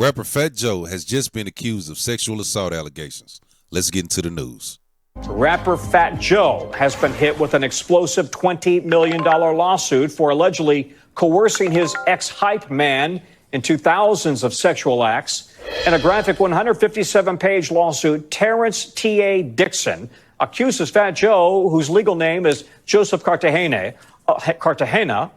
Rapper Fat Joe has just been accused of sexual assault allegations. Let's get into the news. Rapper Fat Joe has been hit with an explosive $20 million lawsuit for allegedly coercing his ex-hype man into thousands of sexual acts. In a graphic 157-page lawsuit, Terrence T.A. Dixon accuses Fat Joe, whose legal name is Joseph Cartagena,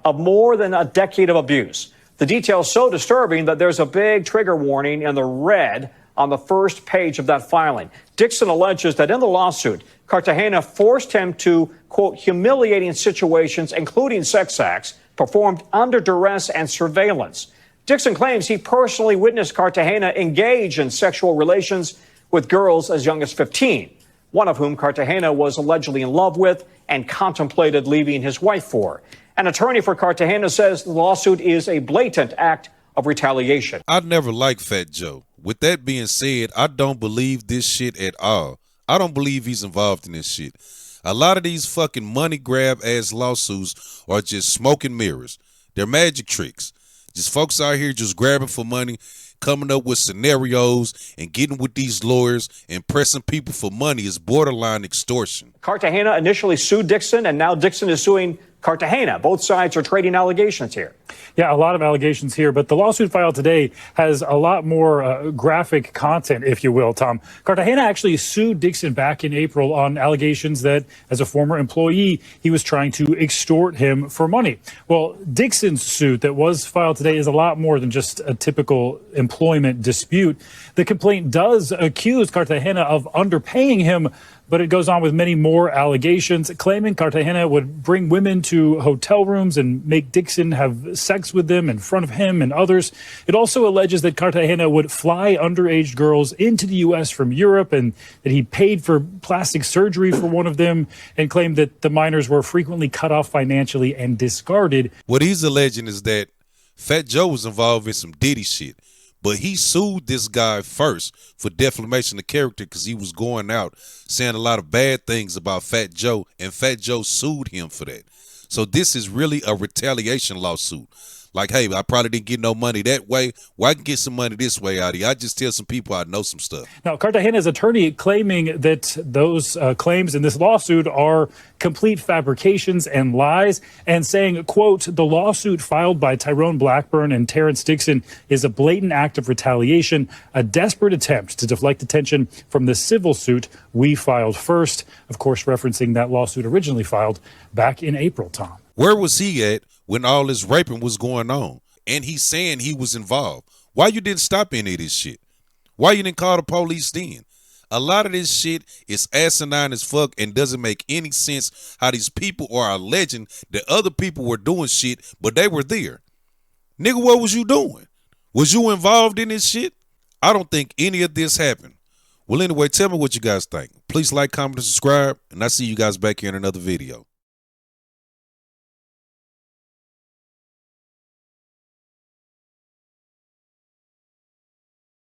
of more than a decade of abuse. The details so disturbing that there's a big trigger warning in the red on the first page of that filing. Dixon alleges that in the lawsuit, Cartagena forced him to, quote, humiliating situations, including sex acts, performed under duress and surveillance. Dixon claims he personally witnessed Cartagena engage in sexual relations with girls as young as 15, one of whom Cartagena was allegedly in love with and contemplated leaving his wife for. An attorney for Cartagena says the lawsuit is a blatant act of retaliation. I never liked Fat Joe. With that being said, I don't believe this shit at all. I don't believe he's involved in this shit. A lot of these fucking money grab ass lawsuits are just smoke and mirrors. They're magic tricks. Just folks out here just grabbing for money, coming up with scenarios and getting with these lawyers and pressing people for money is borderline extortion. Cartagena initially sued Dixon, and now Dixon is suing Cartagena. Both sides are trading allegations here. Yeah, a lot of allegations here, but the lawsuit filed today has a lot more graphic content, if you will, Tom. Cartagena actually sued Dixon back in April on allegations that, as a former employee, he was trying to extort him for money. Well, Dixon's suit that was filed today is a lot more than just a typical employment dispute. The complaint does accuse Cartagena of underpaying him, but it goes on with many more allegations, claiming Cartagena would bring women to hotel rooms and make Dixon have sex with them in front of him and others. It also alleges that Cartagena would fly underage girls into the U.S. from Europe and that he paid for plastic surgery for one of them, and claimed that the minors were frequently cut off financially and discarded. What he's alleging is that Fat Joe was involved in some Diddy shit. But he sued this guy first for defamation of character because he was going out saying a lot of bad things about Fat Joe, and Fat Joe sued him for that. So this is really a retaliation lawsuit. Like, hey, I probably didn't get no money that way. Well, I can get some money this way out of you. I just tell some people I know some stuff. Now, Cartagena's attorney claiming that those claims in this lawsuit are complete fabrications and lies, and saying, quote, the lawsuit filed by Tyrone Blackburn and Terrence Dixon is a blatant act of retaliation, a desperate attempt to deflect attention from the civil suit we filed first. Of course, referencing that lawsuit originally filed back in April, Tom. Where was he at when all this raping was going on? And he's saying he was involved. Why you didn't stop any of this shit? Why you didn't call the police then? A lot of this shit is asinine as fuck and doesn't make any sense how these people are alleging that other people were doing shit, but they were there. Nigga, what was you doing? Was you involved in this shit? I don't think any of this happened. Well, anyway, tell me what you guys think. Please like, comment, and subscribe, and I'll see you guys back here in another video.